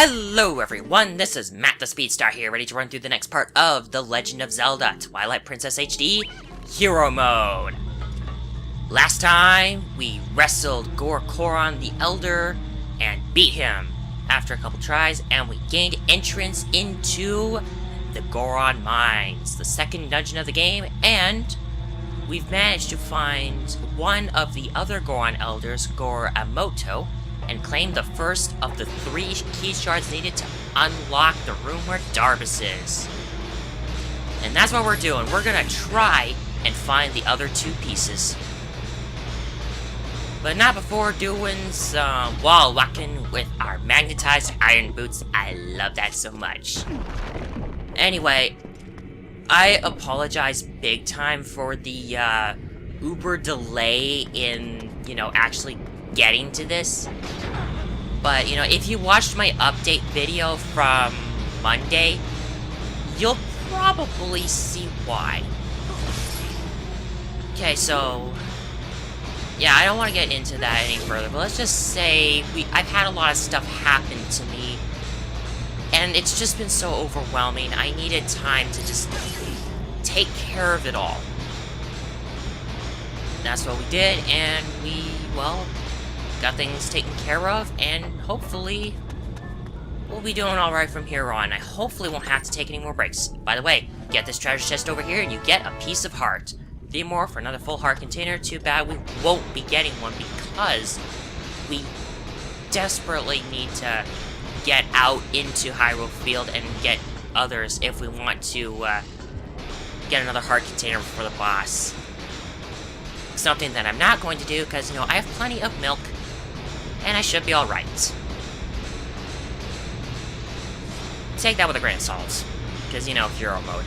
Hello everyone, this is Matt the Speedstar here, ready to run through the next part of The Legend of Zelda Twilight Princess HD Hero Mode. Last time, we wrestled Goron the Elder and beat him after a couple tries, and we gained entrance into the Goron Mines, the second dungeon of the game, and we've managed to find one of the other Goron Elders, Goramoto, and claim the first of the 3 key shards needed to unlock the room where Darbus is. And that's what we're doing. We're gonna try and find the other 2 pieces. But not before doing some wall walking with our magnetized iron boots. I love that so much. Anyway, I apologize big time for the uber delay in, actually getting to this. But, if you watched my update video from Monday, you'll probably see why. Okay, so yeah, I don't want to get into that any further, but let's just say I've had a lot of stuff happen to me, and it's just been so overwhelming. I needed time to just take care of it all. That's what we did, and we, got things taken care of, and hopefully we'll be doing alright from here on. I hopefully won't have to take any more breaks. By the way, get this treasure chest over here and you get a piece of heart. 3 more for another full heart container. Too bad we won't be getting one because we desperately need to get out into Hyrule Field and get others if we want to get another heart container for the boss. Something that I'm not going to do because, I have plenty of milk and I should be alright. Take that with a grain of salt, because, hero mode.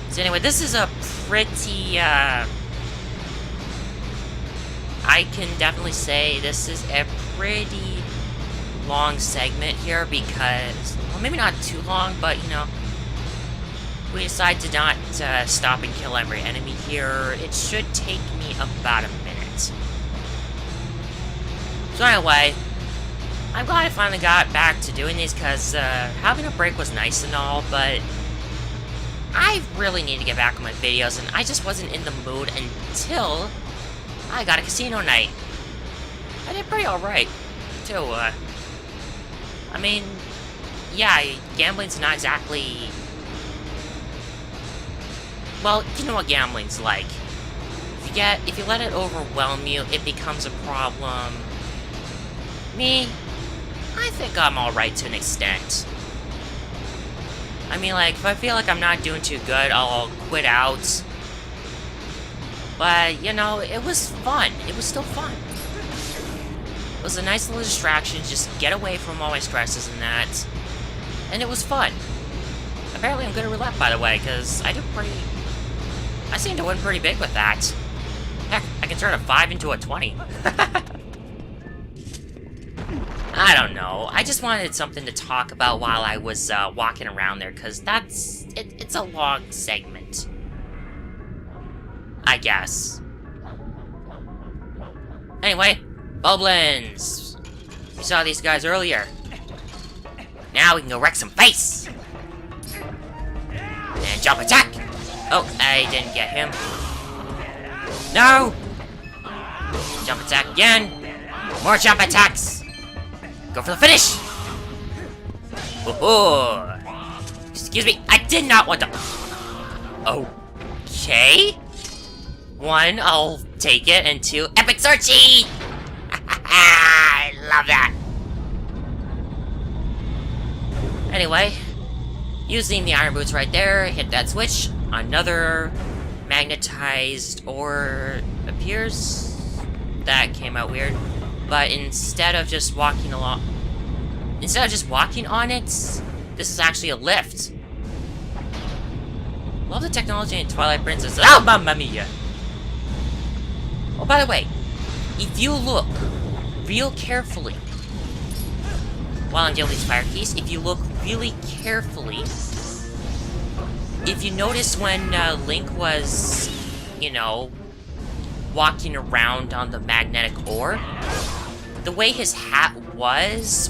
So anyway, this is a pretty, I can definitely say this is a pretty long segment here because, well, maybe not too long, but, we decide to not stop and kill every enemy here. It should take me about a minute. So anyway, I'm glad I finally got back to doing these because having a break was nice and all, but I really need to get back on my videos, and I just wasn't in the mood until I got a casino night. I did pretty alright, too. I mean, yeah, gambling's not exactly... Well, you know what gambling's like. If you let it overwhelm you, it becomes a problem. Me, I think I'm alright to an extent. I mean, if I feel like I'm not doing too good, I'll quit out. But, it was fun. It was still fun. It was a nice little distraction, just get away from all my stresses and that. And it was fun. Apparently I'm good at roulette, by the way, because I seem to win pretty big with that. Heck, I can turn a 5 into a 20. I don't know. I just wanted something to talk about while I was walking around there, because it's a long segment. I guess. Anyway, Boblins! We saw these guys earlier. Now we can go wreck some face! And jump attack! Oh, I didn't get him. No! Jump attack again! More jump attacks! Go for the finish! Oh, excuse me, I did not want to... Okay? 1, I'll take it, and 2, Epic Searchy! I love that! Anyway, using the iron boots right there, hit that switch, another magnetized ore appears. That came out weird. But instead of just walking on it, this is actually a lift. Love the technology in Twilight Princess. Oh, mamma mia! Oh, by the way, if you look real carefully while I'm dealing with these fire keys, if you look really carefully, if you notice when Link was, walking around on the magnetic ore, the way his hat was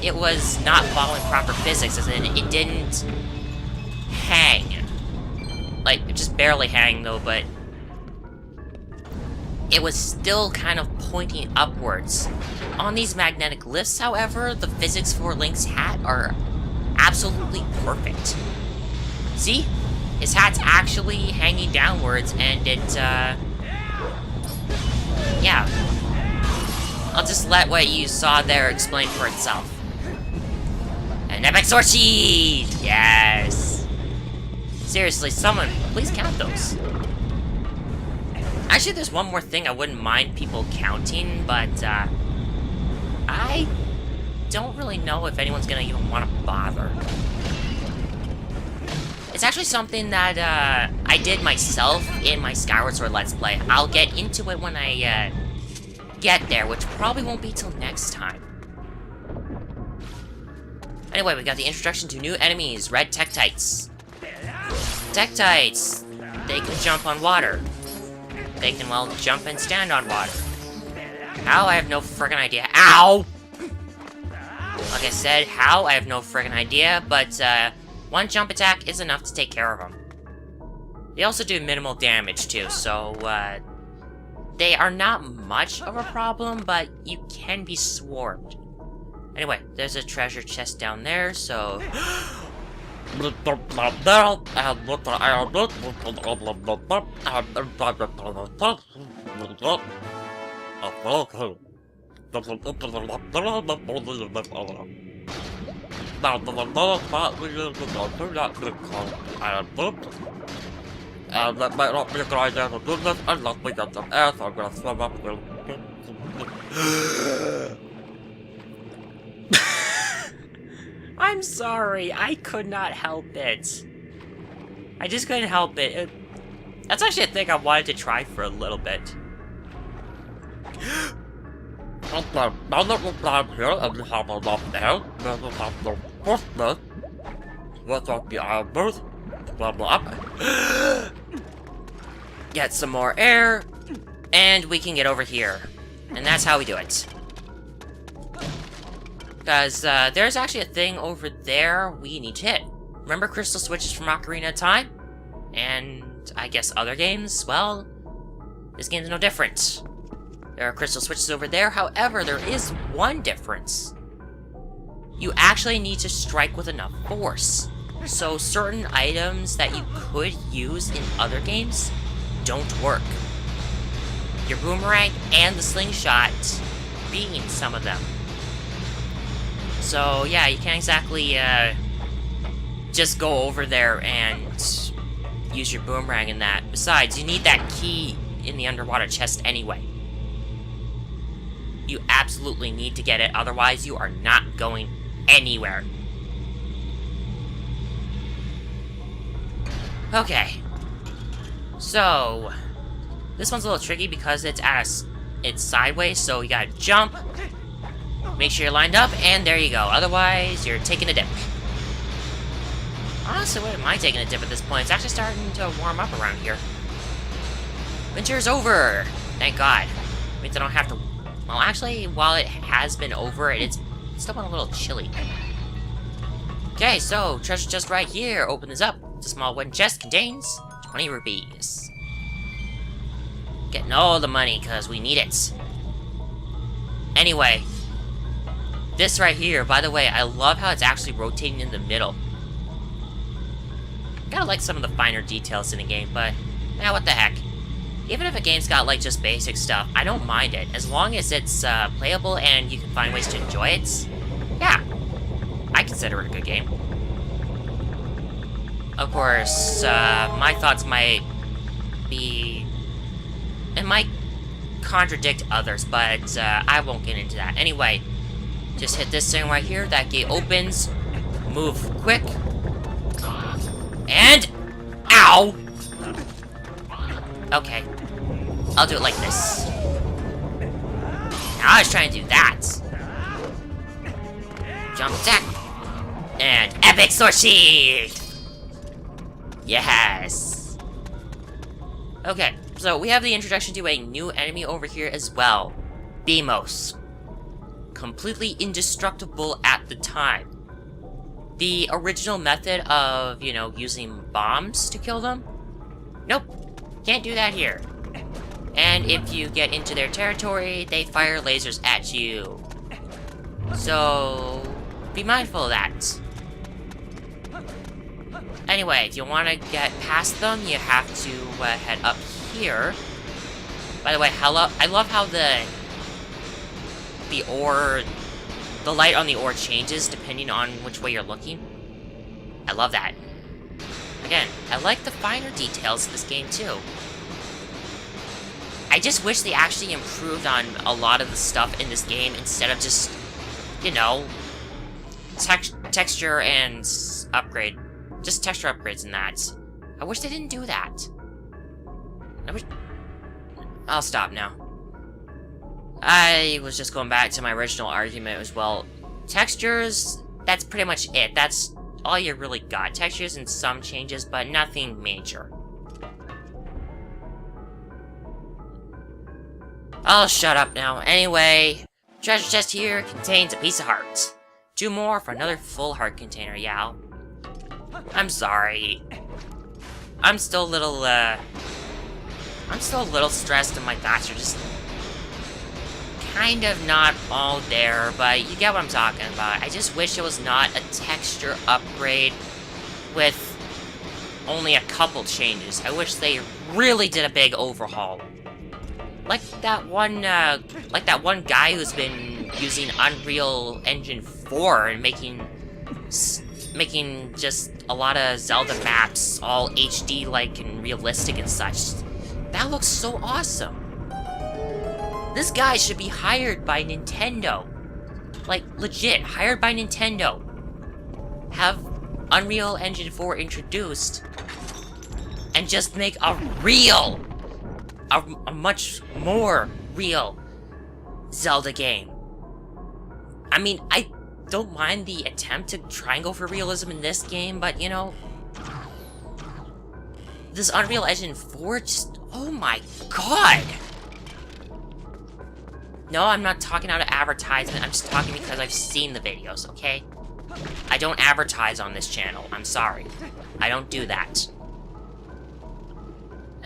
it was not following proper physics, as in it didn't hang. Like, it just barely hang though, but it was still kind of pointing upwards. On these magnetic lifts, however, the physics for Link's hat are absolutely perfect. See? His hat's actually hanging downwards, and it, yeah. I'll just let what you saw there explain for itself. An epic sword sheet! Yes! Seriously, someone, please count those. Actually, there's one more thing I wouldn't mind people counting, but, I don't really know if anyone's gonna even want to bother. It's actually something that, I did myself in my Skyward Sword Let's Play. I'll get into it when I, get there, which probably won't be till next time. Anyway, we got the introduction to new enemies, red Tektites. Tektites, they can jump on water. They can, well, jump and stand on water. How? I have no friggin' idea. Ow! Like I said, how? I have no friggin' idea, but, one jump attack is enough to take care of them. They also do minimal damage, too, so, they are not much of a problem, but you can be swarmed. Anyway, there's a treasure chest down there, so... That might not be a good idea to do this unless we get some air, so I'm gonna swim up here. I'm sorry, I could not help it. I just couldn't help it. That's actually a thing I wanted to try for a little bit. Okay, now that we're down here and we have enough air, then we'll have no Christmas. Let's off the iron booth. Level up. Get some more air, and we can get over here. And that's how we do it. Because there's actually a thing over there we need to hit. Remember crystal switches from Ocarina of Time? And I guess other games? Well, this game's no different. There are crystal switches over there, however, there is one difference. You actually need to strike with enough force. So certain items that you could use in other games don't work. Your boomerang and the slingshot being some of them. So yeah, you can't exactly just go over there and use your boomerang in that. Besides, you need that key in the underwater chest anyway. You absolutely need to get it, otherwise you are not going anywhere. Okay. So, this one's a little tricky because it's sideways, so you gotta jump, make sure you're lined up, and there you go. Otherwise, you're taking a dip. Honestly, why am I taking a dip at this point? It's actually starting to warm up around here. Winter's over! Thank God. Means I don't have to... Well, actually, while it has been over, it's still been a little chilly. Okay, so, treasure chest right here. Open this up. It's a small wooden chest, contains 20 rupees. Getting all the money, because we need it. Anyway, this right here, by the way, I love how it's actually rotating in the middle. Gotta like some of the finer details in the game, but, what the heck. Even if a game's got, like, just basic stuff, I don't mind it. As long as it's, playable and you can find ways to enjoy it, yeah, I consider it a good game. Of course, my thoughts might be... It might contradict others, but, I won't get into that. Anyway, just hit this thing right here, that gate opens, move quick, and... Ow! Okay. I'll do it like this. Now I was trying to do that. Jump attack. And epic sword sheath! Yes! Okay, so we have the introduction to a new enemy over here as well. Beamos. completely indestructible at the time. The original method of, you know, using bombs to kill them? Nope, can't do that here. And if you get into their territory, they fire lasers at you. So, be mindful of that. Anyway, if you want to get past them, you have to head up here. By the way, I love how the light on the ore changes depending on which way you're looking. I love that. Again, I like the finer details of this game too. I just wish they actually improved on a lot of the stuff in this game instead of just, you know, texture and upgrade. Just texture upgrades and that. I wish they didn't do that. I'll stop now. I was just going back to my original argument as well. Textures, that's pretty much it. That's all you really got. Textures and some changes, but nothing major. I'll shut up now. Anyway, treasure chest here contains a piece of heart. 2 more for another full heart container, yeah. I'm sorry. I'm still a little stressed and my thoughts are just kind of not all there, but you get what I'm talking about. I just wish it was not a texture upgrade with only a couple changes. I wish they really did a big overhaul. Like that one guy who's been using Unreal Engine 4 and making just a lot of Zelda maps all HD-like and realistic and such. That looks so awesome. This guy should be hired by Nintendo. Like, legit, hired by Nintendo. Have Unreal Engine 4 introduced and just make a much more real Zelda game. I mean, I don't mind the attempt to try and go for realism in this game, but, you know, this Unreal Engine 4 just, oh my god! No, I'm not talking out of advertisement, I'm just talking because I've seen the videos, okay? I don't advertise on this channel, I'm sorry. I don't do that.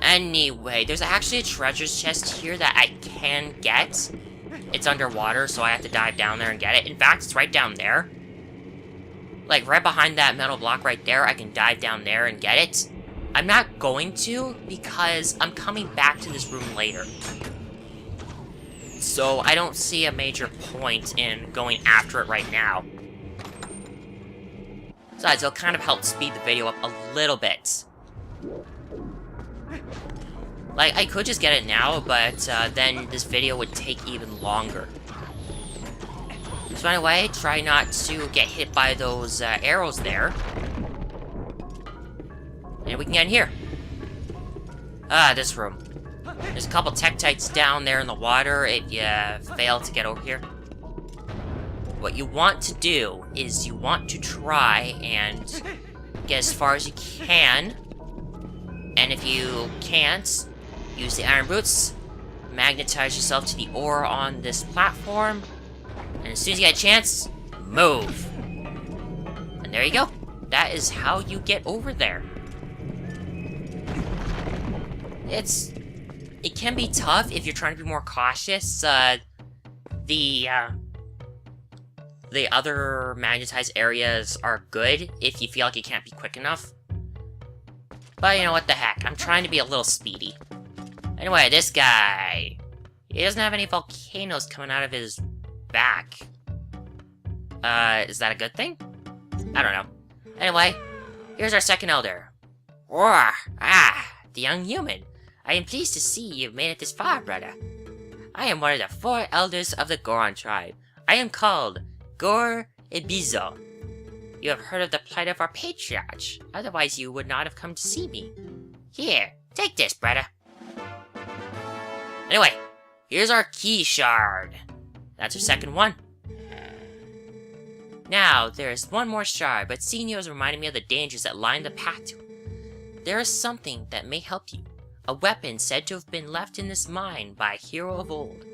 Anyway, there's actually a treasure chest here that I can get. It's underwater, so I have to dive down there and get it. In fact, it's right down there. Like, right behind that metal block right there, I can dive down there and get it. I'm not going to, because I'm coming back to this room later. So, I don't see a major point in going after it right now. Besides, it'll kind of help speed the video up a little bit. Like, I could just get it now, but then this video would take even longer. So anyway, try not to get hit by those arrows there. And we can get in here. This room. There's a couple Tektites down there in the water if you fail to get over here. What you want to do is you want to try and get as far as you can. And if you can't, use the iron boots, magnetize yourself to the ore on this platform, and as soon as you get a chance, move. And there you go. That is how you get over there. It can be tough if you're trying to be more cautious. The other magnetized areas are good if you feel like you can't be quick enough. But you know what the heck, I'm trying to be a little speedy. Anyway, this guy, he doesn't have any volcanoes coming out of his back. Is that a good thing? I don't know. Anyway, here's our second elder. Roar! The young human. I am pleased to see you've made it this far, brother. I am one of the 4 elders of the Goron tribe. I am called Gor Ibizo. You have heard of the plight of our patriarch, otherwise you would not have come to see me. Here, take this, brother. Anyway, here's our key shard. That's our second one. Now, there's one more shard, but seeing you has reminded me of the dangers that line the path to it. There is something that may help you. A weapon said to have been left in this mine by a hero of old.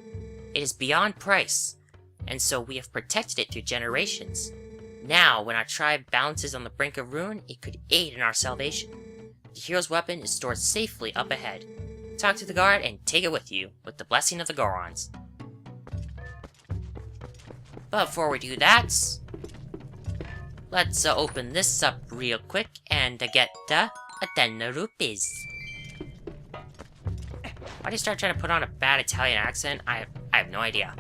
It is beyond price, and so we have protected it through generations. Now, when our tribe balances on the brink of ruin, it could aid in our salvation. The hero's weapon is stored safely up ahead. Talk to the guard and take it with you, with the blessing of the Gorons. But before we do that, let's open this up real quick and get 10 rupees. Why do you start trying to put on a bad Italian accent? I have no idea.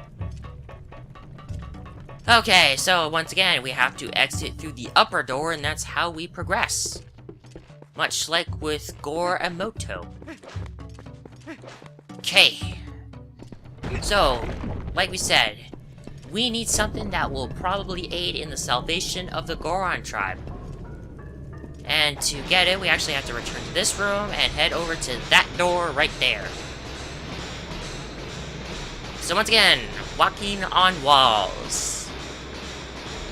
Okay, so once again, we have to exit through the upper door, and that's how we progress. Much like with Gore and Moto. Okay. So, like we said, we need something that will probably aid in the salvation of the Goron tribe. And to get it, we actually have to return to this room and head over to that door right there. So once again, walking on walls.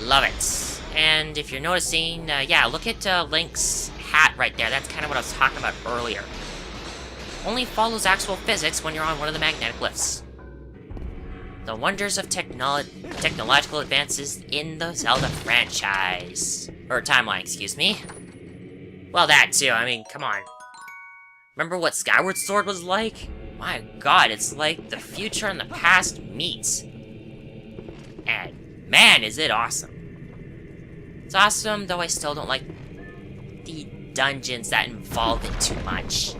Love it. And if you're noticing, yeah, look at Link's hat right there. That's kind of what I was talking about earlier. Only follows actual physics when you're on one of the magnetic lifts. The wonders of technological advances in the Zelda franchise. Or timeline, excuse me. Well, that too. I mean, come on. Remember what Skyward Sword was like? My god, it's like the future and the past meet. And man, is it awesome. It's awesome, though I still don't like the dungeons that involve it too much.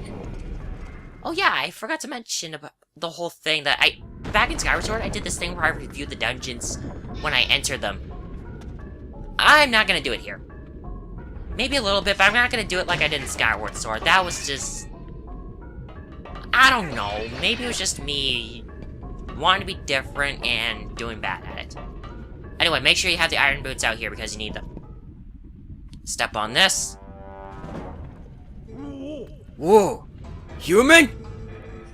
Oh yeah, I forgot to mention about the whole thing that back in Skyward Sword, I did this thing where I reviewed the dungeons when I entered them. I'm not gonna do it here. Maybe a little bit, but I'm not gonna do it like I did in Skyward Sword. That was just... I don't know. Maybe it was just me wanting to be different and doing bad at it. Anyway, make sure you have the iron boots out here because you need them. Step on this. Whoa! Human?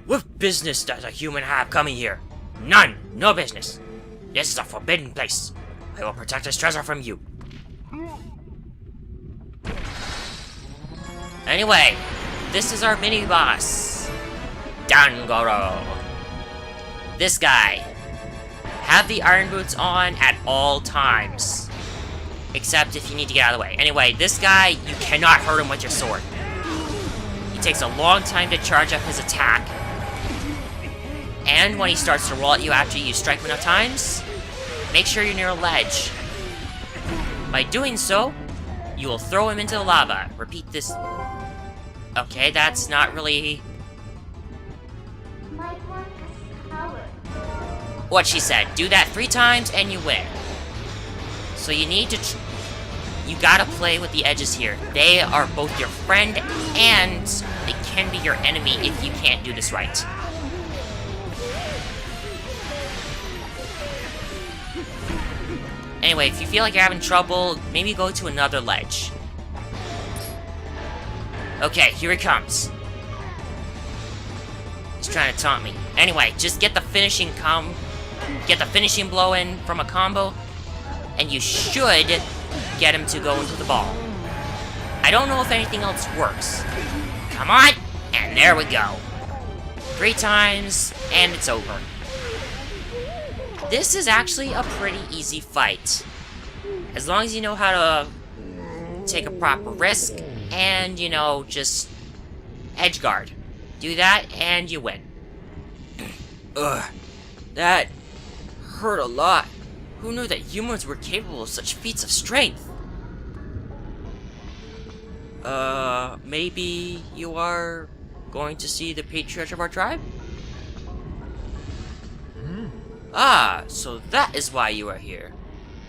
What business does a human have coming here? None! No business. This is a forbidden place. I will protect this treasure from you. Anyway, this is our mini-boss. Dangoro. This guy. Have the iron boots on at all times. Except if you need to get out of the way. Anyway, this guy, you cannot hurt him with your sword. He takes a long time to charge up his attack. And when he starts to roll at you after you strike him enough times, make sure you're near a ledge. By doing so, you will throw him into the lava. Repeat this. Okay, that's not really what she said. Do that 3 times and you win. So you need to... you gotta play with the edges here. They are both your friend and they can be your enemy if you can't do this right. Anyway, if you feel like you're having trouble, maybe go to another ledge. Okay, here he comes. He's trying to taunt me. Anyway, just get the finishing blow in from a combo, and you should get him to go into the ball. I don't know if anything else works. Come on, and there we go. 3 times, and it's over. This is actually a pretty easy fight. As long as you know how to take a proper risk, and, you know, just edge guard. Do that, and you win. Ugh, that hurt a lot. Who knew that humans were capable of such feats of strength? Maybe you are going to see the patriarch of our tribe? Ah, so that is why you are here.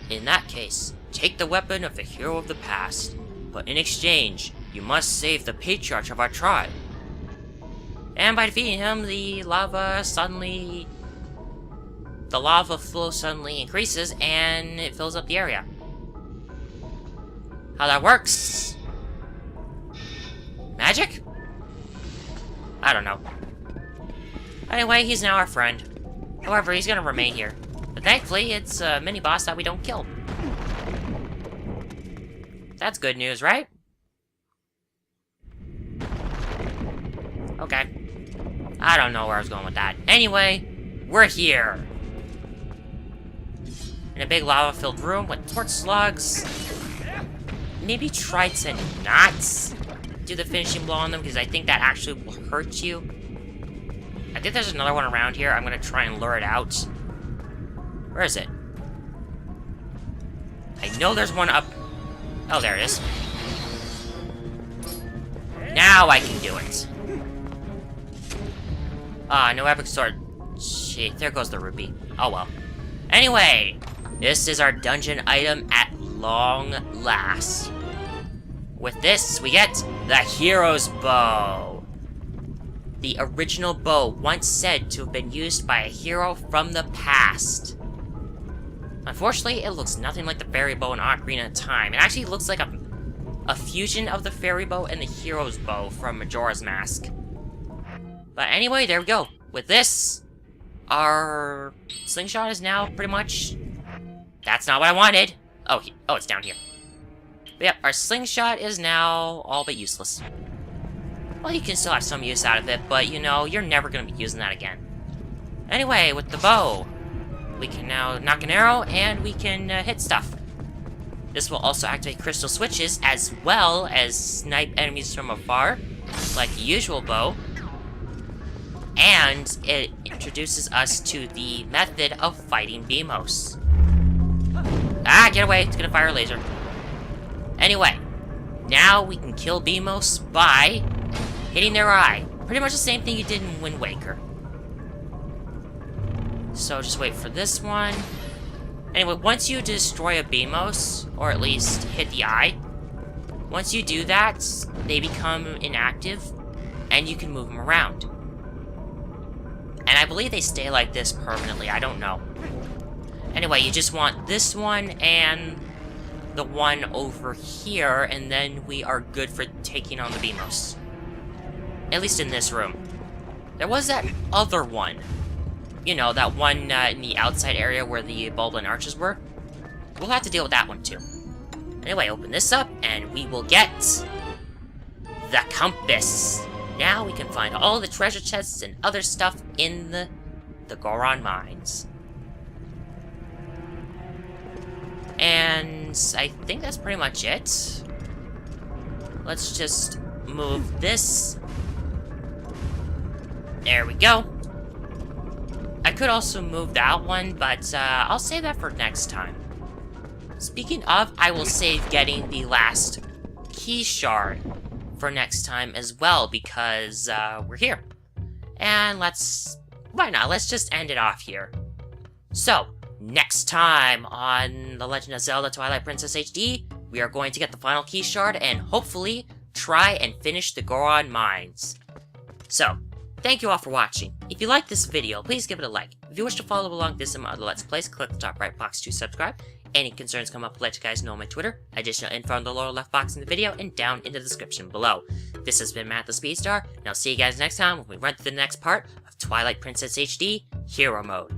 In that case, take the weapon of the hero of the past, but in exchange, you must save the patriarch of our tribe. And by defeating him, the lava flow suddenly increases and it fills up the area. How that works? Magic? I don't know. Anyway, he's now our friend. However, he's gonna remain here. But thankfully, it's a mini-boss that we don't kill. That's good news, right? Okay. I don't know where I was going with that. Anyway, we're here. in a big lava-filled room with torch slugs. Maybe try to not do the finishing blow on them, because I think that actually will hurt you. I think there's another one around here. I'm gonna try and lure it out. Where is it? I know there's one up... Oh, there it is. Now I can do it. Ah, no epic sword. Shit, there goes the rupee. Oh well. Anyway, this is our dungeon item at long last. With this, we get the hero's bow. The original bow, once said to have been used by a hero from the past. Unfortunately, it looks nothing like the fairy bow in Ocarina of Time. It actually looks like a fusion of the fairy bow and the hero's bow from Majora's Mask. But anyway, there we go. With this, our slingshot is now pretty much... That's not what I wanted. Oh, it's down here. But yep, our slingshot is now all but useless. Well, you can still have some use out of it, but you know, you're never going to be using that again. Anyway, with the bow, we can now knock an arrow, and we can hit stuff. This will also activate crystal switches, as well as snipe enemies from afar, like the usual bow. And it introduces us to the method of fighting Beamos. Ah, get away, it's gonna fire a laser. Anyway, now we can kill Beamos by hitting their eye. Pretty much the same thing you did in Wind Waker. So just wait for this one. Anyway, once you destroy a Beamos, or at least hit the eye, once you do that, they become inactive, and you can move them around. And I believe they stay like this permanently, I don't know. Anyway, you just want this one and the one over here, and then we are good for taking on the Beamos. At least in this room. There was that other one. You know, that one in the outside area where the Bulblin arches were. We'll have to deal with that one too. Anyway, open this up, and we will get the compass. Now we can find all the treasure chests and other stuff in the Goron mines. And I think that's pretty much it. Let's just move this. There we go. I could also move that one, but I'll save that for next time. Speaking of, I will save getting the last key shard for next time as well, because we're here. And why not? Let's just end it off here. So, next time on The Legend of Zelda Twilight Princess HD, we are going to get the final key shard and hopefully try and finish the Goron mines. So, thank you all for watching. If you liked this video, please give it a like. If you wish to follow along this and my other Let's Plays, click the top right box to subscribe. Any concerns come up, let you guys know on my Twitter. Additional info in the lower left box in the video and down in the description below. This has been Matt the Speedstar, and I'll see you guys next time when we run through the next part of Twilight Princess HD Hero Mode.